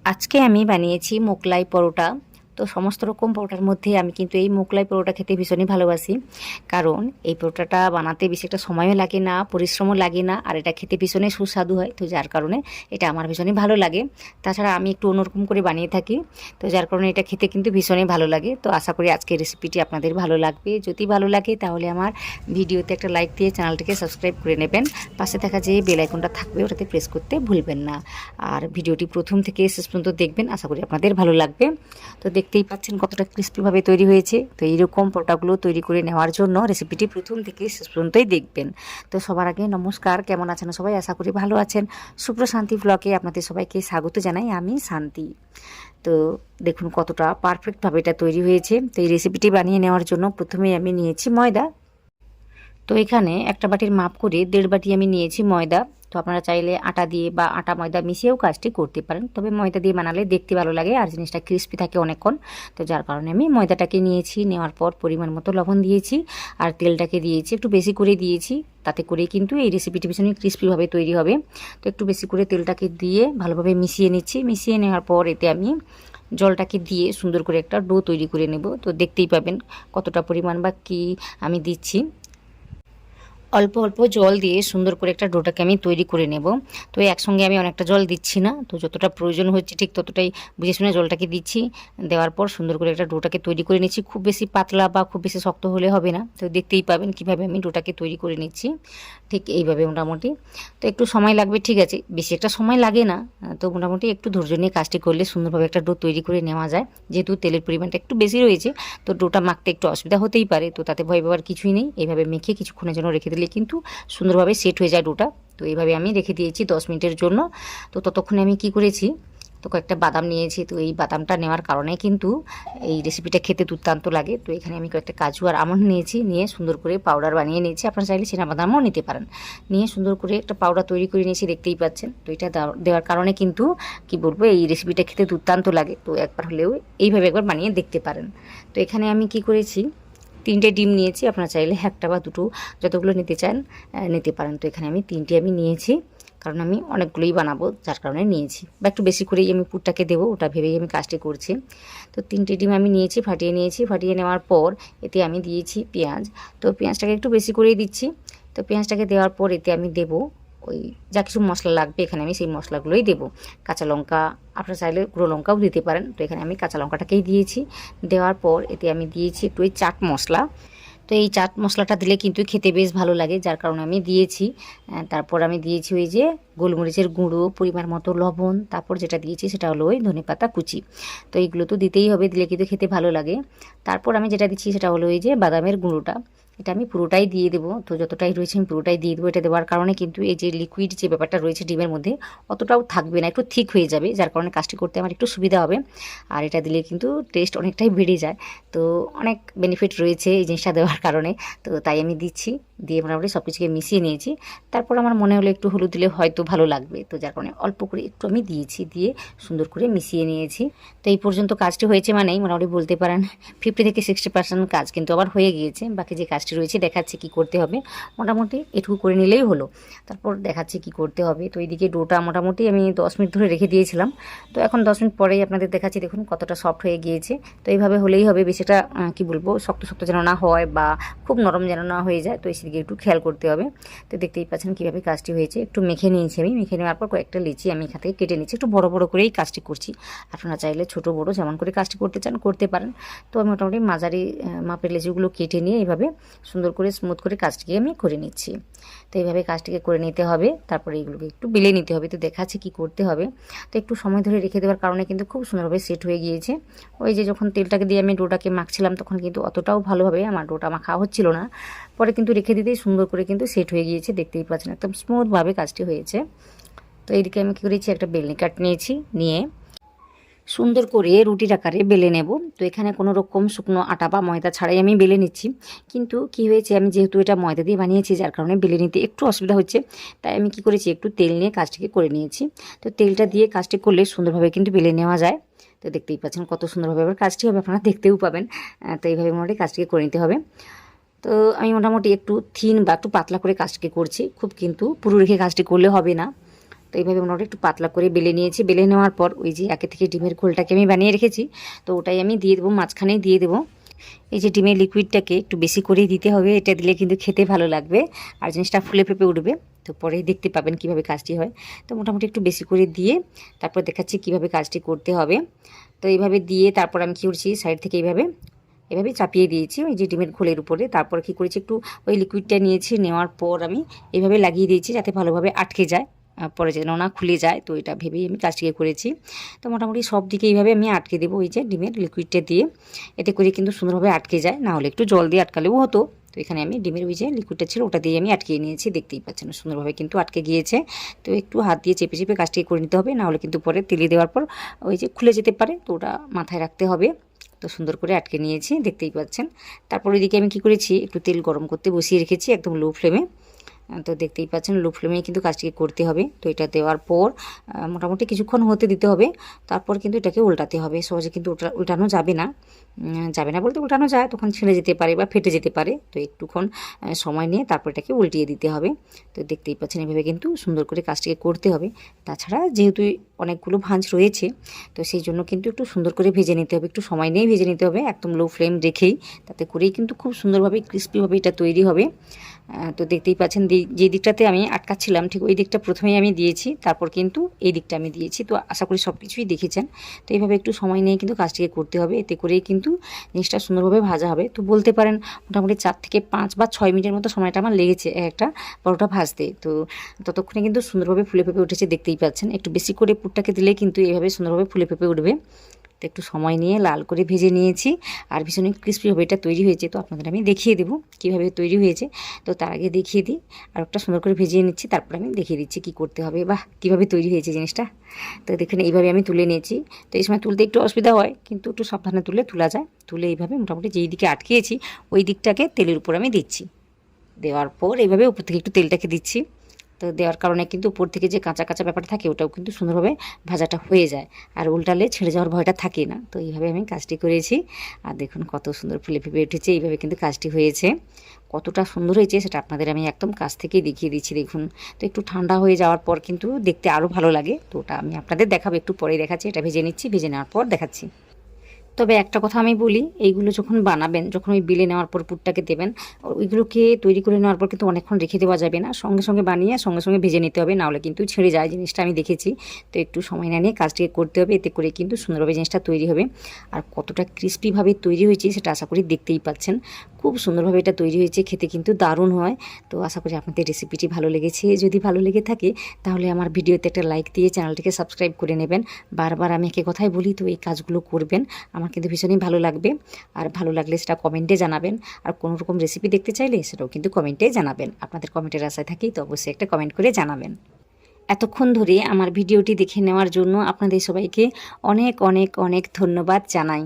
আজকে আমি বানিয়েছি মোগলাই পরোটা। তো সমস্ত রকম পরোটার মধ্যে আমি কিন্তু এই মোগলাই পরোটা খেতে ভীষণই ভালোবাসি। কারণ এই পরোটাটা বানাতে বেশি একটা সময়ও লাগে না, পরিশ্রমও লাগে না, আর এটা খেতে ভীষণই সুস্বাদু হয়। তো যার কারণে এটা আমার ভীষণই ভালো লাগে। তাছাড়া আমি একটু অন্যরকম করে বানিয়ে থাকি, তো যার কারণে এটা খেতে কিন্তু ভীষণই ভালো লাগে। তো আশা করি আজকের রেসিপিটি আপনাদের ভালো লাগবে। যদি ভালো লাগে তাহলে আমার ভিডিওতে একটা লাইক দিয়ে চ্যানেলটিকে সাবস্ক্রাইব করে নেবেন। পাশে থাকা যে বেল আইকনটা থাকবে ওটাতে প্রেস করতে ভুলবেন না। আর ভিডিওটি প্রথম থেকে শেষ পর্যন্ত দেখবেন, আশা করি আপনাদের ভালো লাগবে। তো দেখতেই পাচ্ছেন কতটা ক্রিস্পিভাবে তৈরি হয়েছে। তো এইরকম পরোটাগুলো তৈরি করে নেওয়ার জন্য রেসিপিটি প্রথম থেকে শেষ পর্যন্তই দেখবেন। তো সবার আগে নমস্কার, কেমন আছেন সবাই? আশা করি ভালো আছেন। সুপ্রশান্তি ব্লগে আপনাদের সবাইকে স্বাগত জানাই, আমি শান্তি। তো দেখুন কতটা পারফেক্টভাবে এটা তৈরি হয়েছে। তো এই রেসিপিটি বানিয়ে নেওয়ার জন্য প্রথমেই আমি নিয়েছি ময়দা। তো এখানে একটা বাটির মাপ করে 1.5 বাটি আমি নিয়েছি ময়দা। তো আপনারা চাইলে আটা দিয়ে বা আটা ময়দা মিশিয়েও কাজটি করতে পারেন, তবে ময়দা দিয়ে বানালে দেখতে ভালো লাগে আর জিনিসটা ক্রিস্পি থাকে অনেকক্ষণ। তো যার কারণে আমি ময়দাটাকে নিয়েছি। নেওয়ার পর পরিমাণ মতো লবণ দিয়েছি আর তেলটাকে দিয়েছি একটু বেশি করে দিয়েছি, তাতে করে কিন্তু এই রেসিপিটি ভীষণই ক্রিস্পিভাবে তৈরি হবে। তো একটু বেশি করে তেলটাকে দিয়ে ভালোভাবে মিশিয়ে নিচ্ছি। মিশিয়ে নেওয়ার পর এতে আমি জলটাকে দিয়ে সুন্দর করে একটা ডো তৈরি করে নেব। তো দেখতেই পাবেন কতটা পরিমাণ বা কি আমি দিচ্ছি। অল্প অল্প জল দিয়ে সুন্দর করে একটা ডোটাকে আমি তৈরি করে নেব। তো একসঙ্গে আমি অনেকটা জল দিচ্ছি না, তো যতটা প্রয়োজন হচ্ছে ঠিক ততটাই বুঝে শুনে জলটাকে দিচ্ছি। দেওয়ার পর সুন্দর করে একটা ডোটাকে তৈরি করে নিচ্ছি। খুব বেশি পাতলা বা খুব বেশি শক্ত হলে হবে না। তো দেখতেই পাবেন কিভাবে আমি ডোটাকে তৈরি করে নিচ্ছি, ঠিক এইভাবে মোটামুটি। তো একটু সময় লাগবে, ঠিক আছে, বেশি একটা সময় লাগে না। তো মোটামুটি একটু ধৈর্য নিয়ে কাজটি করলে সুন্দরভাবে একটা ডো তৈরি করে নেওয়া যায়। যেহেতু তেলের পরিমাণটা একটু বেশি রয়েছে, তো ডোটা মাখতে একটু অসুবিধা হতেই পারে। তো তাতে ভয় পাওয়ার কিছুই নেই। এইভাবে মেখে কিছুক্ষণের জন্য রেখে দিলে কিন্তু সুন্দরভাবে সেট হয়ে যায় ডোটা। তো এইভাবে আমি রেখে দিয়েছি 10 মিনিটের জন্য। তো ততক্ষণে আমি কি করেছি, তো কয়েকটা বাদাম নিয়েছি। তো এই বাদামটা নেওয়ার কারণে কিন্তু এই রেসিপিটা খেতে দুর্দান্ত লাগে। তো এখানে আমি কয়েকটা কাজু আর আমন্ড নিয়েছি, নিয়ে সুন্দর করে পাউডার বানিয়ে নিয়েছি। আপনারা চাইলে বাদামও নিতে পারেন। নিয়ে সুন্দর করে একটা পাউডার তৈরি করে নিয়েছি, দেখতেই পাচ্ছেন। তো এটা দেওয়ার কারণে কিন্তু কি বলবো, এই রেসিপিটা খেতে দুর্দান্ত লাগে। তো একবার হলেও এইভাবে একবার বানিয়ে দেখতে পারেন। তো এখানে আমি কি করেছি, 3টে ডিম নিয়েছি। আপনারা চাইলে একটা বা দুটো যতগুলো নিতে চান নিতে পারেন। তো এখানে আমি 3টে আমি নিয়েছি, কারণ আমি অনেকগুলোই বানাবো, যার কারণে নিয়েছি। বা একটু বেশি করেই আমি পুরটাকে দেবো, ওটা ভেবেই আমি কাজটি করছি। তো 3টে ডিম আমি নিয়েছি, ফাটিয়ে নিয়েছি। ফাটিয়ে নেওয়ার পর এতে আমি দিয়েছি পেঁয়াজ। তো পেঁয়াজটাকে একটু বেশি করেই দিচ্ছি। তো পেঁয়াজটাকে দেওয়ার পর এতে আমি দেবো ওই যা কিছু মশলা লাগবে, এখানে আমি সেই মশলাগুলোই দেবো। কাঁচা লঙ্কা, আপনারা চাইলে গুঁড়ো লঙ্কাও দিতে পারেন। তো এখানে আমি কাঁচা লঙ্কাটাকেই দিয়েছি। দেওয়ার পর এতে আমি দিয়েছি একটু ওই চাট মশলা। তো এই চাট মশলাটা দিলে কিন্তু খেতে বেশ ভালো লাগে, যার কারণে আমি দিয়েছি। তারপর আমি দিয়েছি ওই যে গোলমরিচের গুঁড়ো, পরিমাণ মতো লবণ। তারপর যেটা দিয়েছি সেটা হলো ওই ধনেপাতা কুচি। তো এইগুলো তো দিতেই হবে, দিলে কিন্তু খেতে ভালো লাগে। তারপর আমি যেটা দিচ্ছি সেটা হলো ওই যে বাদামের গুঁড়োটা। এটা আমি পুরোটাই দিয়ে দেবো। তো যতটাই রয়েছে আমি পুরোটাই দিয়ে দেবো। এটা দেওয়ার কারণে কিন্তু এই যে লিকুইড যে ব্যাপারটা রয়েছে ডিমের মধ্যে, অতটাও থাকবে না, একটু ঠিক হয়ে যাবে, যার কারণে কাজটি করতে আমার একটু সুবিধা হবে। আর এটা দিলে কিন্তু টেস্ট অনেকটাই বেড়ে যায়। তো অনেক বেনিফিট রয়েছে এই জিনিসটা দেওয়ার কারণে। তো তাই আমি দিচ্ছি। দিয়ে মোটামুটি সব কিছুকে মিশিয়ে নিয়েছি। তারপর আমার মনে হলো একটু হলুদ দিলে হয়তো ভালো লাগবে, তো যার কারণে অল্প করে একটু আমি দিয়েছি। দিয়ে সুন্দর করে মিশিয়ে নিয়েছি। তো এই পর্যন্ত কাজটি হয়েছে মানেই মোটামুটি বলতে পারেন 50 থেকে 60% কাজ কিন্তু আবার হয়ে গিয়েছে। বাকি যে কাজটি রয়েছে দেখাচ্ছে কি করতে হবে। মোটামুটি এটুকু করে নিলেই হলো। তারপর দেখাচ্ছে কি করতে হবে। তো এইদিকে ডোটা মোটামুটি আমি 10 মিনিট ধরে রেখে দিয়েছিলাম। তো এখন 10 মিনিট পরেই আপনাদের দেখাচ্ছি, দেখুন কতটা সফট হয়ে গিয়েছে। তো এইভাবে হলেই হবে, বেশিটা কি বলবো, শক্ত শক্ত যেন না হয় বা খুব নরম যেন না হয়ে যায়। তো সেদিকে একটু খেয়াল করতে হবে। তো দেখতেই পাচ্ছেন কীভাবে কাজটি হয়েছে। একটু মেখে নিয়েছি আমি। মেখে নেওয়ার পর কয়েকটা লিচি আমি এখান থেকে কেটে নিচ্ছি। একটু বড় বড় করেই কাজটি করছি। আপনারা চাইলে ছোট বড় যেমন করে কাজটি করতে চান করতে পারেন। তো আমি মোটামুটি মাঝারি মাপের লিচিগুলো কেটে নিয়ে এইভাবে সুন্দর করে স্মুথ করে কাজটিকে আমি করে নিচ্ছি। তো এইভাবে কাজটিকে করে নিতে হবে। তারপরে এইগুলোকে একটু বেলে নিতে হবে। তো দেখাচ্ছে কি করতে হবে। তো একটু সময় ধরে রেখে দেওয়ার কারণে কিন্তু খুব সুন্দরভাবে সেট হয়ে গিয়েছে। ওই যে যখন তেলটাকে দিয়ে আমি ডোটাকে মাখছিলাম, তখন কিন্তু অতটাও ভালোভাবে আমার ডোটা মাখা হচ্ছিল না। পরে কিন্তু রেখে দিতেই সুন্দর করে কিন্তু সেট হয়ে গিয়েছে। দেখতেই পাচ্ছেন একদম স্মুথভাবে কাজটি হয়েছে। তো এইদিকে আমি কী করেছি, একটা বেলনি কাট নিয়েছি। নিয়ে সুন্দর করে রুটির আকারে বেলে নেব। তো এখানে কোনো রকম শুকনো আটা বা ময়দা ছাড়াই আমি বেলে নিচ্ছি। কিন্তু কি হয়েছে, আমি যেহেতু এটা ময়দা দিয়ে বানিয়েছি, যার কারণে বেলে নিতে একটু অসুবিধা হচ্ছে। তাই আমি কি করেছি, একটু তেল নিয়ে কাজটিকে করে নিয়েছি। তো তেলটা দিয়ে কাজটি করলে সুন্দরভাবে কিন্তু বেলে নেওয়া যায়। তো দেখতেই পাচ্ছেন কত সুন্দরভাবে আবার কাজটি হবে, আপনারা দেখতেও পাবেন। তো এইভাবে মোটামুটি কাজটিকে করে নিতে হবে। তো আমি মোটামুটি একটু থিন বা একটু পাতলা করে কাজটিকে করছি, খুব কিন্তু পুরো রেখে কাজটি করলে হবে না। তো এইভাবে মোটামুটি একটু পাতলা করে বেলে নিয়েছি। বেলে নেওয়ার পর ওই যে আগে থেকে ডিমের ঘোলটাকে আমি বানিয়ে রেখেছি, তো ওটাই আমি দিয়ে দেবো, মাঝখানেই দিয়ে দেবো। এই যে ডিমের লিকুইডটাকে একটু বেশি করেই দিতে হবে, এটা দিলে কিন্তু খেতে ভালো লাগবে আর জিনিসটা ফুলে ফেপে উঠবে। তো পরেই দেখতে পাবেন কিভাবে কাজটি হয়। তো মোটামুটি একটু বেশি করে দিয়ে তারপর দেখাচ্ছি কিভাবে কাজটি করতে হবে। তো এইভাবে দিয়ে তারপর আমি কী করছি, সাইড থেকে এইভাবে চাপিয়ে দিয়েছি ওই যে ডিমের ঘোলের উপরে। তারপর কী করেছি, একটু ওই লিকুইডটা নিয়েছি, নেওয়ার পর আমি এইভাবে লাগিয়ে দিয়েছি যাতে ভালোভাবে আটকে যায়, পরে যেন না খুলে যায়। তো এটা ভেবেই আমি কাজটিকে করেছি। তো মোটামুটি সব দিকে এইভাবে আমি আটকে দেবো ওই যে ডিমের লিকুইডটা দিয়ে, এতে করে কিন্তু সুন্দরভাবে আটকে যায়। না হলে একটু জল দিয়ে আটকালেও হতো। তো এখানে আমি ডিমের ওই যে লিকুইডটা ছিল ওটা দিয়ে আমি আটকিয়ে নিয়েছি, দেখতেই পাচ্ছেন সুন্দরভাবে কিন্তু আটকে গিয়েছে। তো একটু হাত দিয়ে চেপে চেপে কাজটিকে করে নিতে হবে, না হলে কিন্তু পরে তেলে দেওয়ার পর ওই যে খুলে যেতে পারে, তো ওটা মাথায় রাখতে হবে। তো সুন্দর করে আটকে নিয়েছি, দেখতেই পাচ্ছেন। তারপর ওইদিকে আমি কী করেছি, একটু তেল গরম করতে বসিয়ে রেখেছি একদম লো ফ্লেমে। তো দেখতেই পাচ্ছেন লো ফ্লেমেই কিন্তু কাজটিকে করতে হবে। তো এটা দেওয়ার পর মোটামুটি কিছুক্ষণ হতে দিতে হবে। তারপর কিন্তু এটাকে উল্টাতে হবে, সহজে কিন্তু উল্টানো যাবে না। বলতে উল্টানো যায়, তখন ছিঁড়ে যেতে পারে বা ফেটে যেতে পারে। তো একটুক্ষণ সময় নিয়ে তারপর এটাকে উল্টিয়ে দিতে হবে। তো দেখতেই পাচ্ছেন এভাবে কিন্তু সুন্দর করে কাজটিকে করতে হবে। তাছাড়া যেহেতু অনেকগুলো ভাঁজ রয়েছে, তো সেই জন্য কিন্তু একটু সুন্দর করে ভেজে নিতে হবে, একটু সময় নিয়েই ভেজে নিতে হবে, একদম লো ফ্লেম রেখেই। তাতে করেই কিন্তু খুব সুন্দরভাবে ক্রিস্পিভাবে এটা তৈরি হবে। তো দেখতেই পাচ্ছেন যে দিকটাতে আমি আটকাচ্ছিলাম ঠিক ওই দিকটা প্রথমেই আমি দিয়েছি, তারপর কিন্তু এই দিকটা আমি দিয়েছি। তো আশা করি সব কিছুই দেখেছেন। তো এইভাবে একটু সময় নিয়ে কিন্তু কাজটিকে করতে হবে, এতে করেই কিন্তু জিনিসটা সুন্দরভাবে ভাজা হবে। তো বলতে পারেন মোটামুটি 4 থেকে 5 বা 6 মিনিটের মতো সময়টা আমার লেগেছে একটা পরোটা ভাজতে। তো ততক্ষণে কিন্তু সুন্দরভাবে ফুলে ফেপে উঠেছে, দেখতেই পাচ্ছেন। একটু বেশি করে পুরটাকে দিলে কিন্তু এইভাবে সুন্দরভাবে ফুলে ফেপে উঠবে। তো একটু সময় নিয়ে লাল করে ভেজে নিয়েছি, আর ভীষণ ক্রিস্পিভাবে এটা তৈরি হয়েছে। তো আপনাদের আমি দেখিয়ে দেবো কীভাবে তৈরি হয়েছে। তো তার আগে দেখিয়ে দিই, আর একটা সুন্দর করে ভেজিয়ে নিচ্ছি, তারপর আমি দেখিয়ে দিচ্ছি কী করতে হবে বা কীভাবে তৈরি হয়েছে জিনিসটা। তো দেখুন এইভাবে আমি তুলে নিয়েছি। তো এই সময় তুলতে একটু অসুবিধা হয়, কিন্তু একটু সাবধানে তোলা যায়। তুলে এইভাবে মোটামুটি যেই দিকে আটকিয়েছি ওই দিকটাকে তেলের উপর আমি দিচ্ছি। দেওয়ার পর এইভাবে উপর থেকে একটু তেলটাকে দিচ্ছি। তো দেওয়ার কারণে কিন্তু উপর থেকে যে কাঁচা কাঁচা ব্যাপারটা থাকে ওটাও কিন্তু সুন্দরভাবে ভাজাটা হয়ে যায়, আর উল্টালে ছেড়ে যাওয়ার ভয়টা থাকে না। তো এইভাবে আমি কাজটি করেছি, আর দেখুন কত সুন্দর ফুলে ফেপে উঠেছে। এইভাবে কিন্তু কাজটি হয়েছে, কতটা সুন্দর হয়েছে সেটা আপনাদের আমি একদম কাছ থেকেই দেখিয়ে দিচ্ছি। দেখুন, তো একটু ঠান্ডা হয়ে যাওয়ার পর কিন্তু দেখতে আরও ভালো লাগে। তো ওটা আমি আপনাদের দেখাবো, একটু পরেই দেখাচ্ছি। এটা ভেজে নিচ্ছি, ভেজে নেওয়ার পর দেখাচ্ছি। তবে একটা কথা আমি বলি, এইগুলো যখন বানাবেন, যখন ওই বেলে নেওয়ার পর পুরটাকে দেবেন, ওইগুলোকে তৈরি করে নেওয়ার পর কিন্তু অনেকক্ষণ রেখে দেওয়া যাবে না, সঙ্গে সঙ্গে বানিয়ে সঙ্গে সঙ্গে ভেজে নিতে হবে, নাহলে কিন্তু ছেড়ে যায় জিনিসটা, আমি দেখেছি। তো একটু সময় না নিয়ে কাজটিকে করতে হবে, এতে করে কিন্তু সুন্দরভাবে জিনিসটা তৈরি হবে। আর কতটা ক্রিস্পিভাবে তৈরি হয়েছে সেটা আশা করি দেখতেই পাচ্ছেন। খুব সুন্দরভাবে এটা তৈরি হয়েছে, খেতে কিন্তু দারুণ হয়। তো আশা করি আপনাদের রেসিপিটি ভালো লেগেছে। যদি ভালো লেগে থাকে তাহলে আমার ভিডিওতে একটা লাইক দিয়ে চ্যানেলটিকে সাবস্ক্রাইব করে নেবেন। বারবার আমি একে কথাই বলি, তো এই কাজগুলো করবেন, আমার কিন্তু ভীষণই ভালো লাগবে। আর ভালো লাগলে সেটা কমেন্টে জানাবেন, আর কোনো রকম রেসিপি দেখতে চাইলে সেটাও কিন্তু কমেন্টে জানাবেন। আপনাদের কমেন্টের আশায় থাকি, তো অবশ্যই একটা কমেন্ট করে জানাবেন। এতক্ষণ ধরে আমার ভিডিওটি দেখে নেওয়ার জন্য আপনাদের সবাইকে অনেক অনেক অনেক ধন্যবাদ জানাই।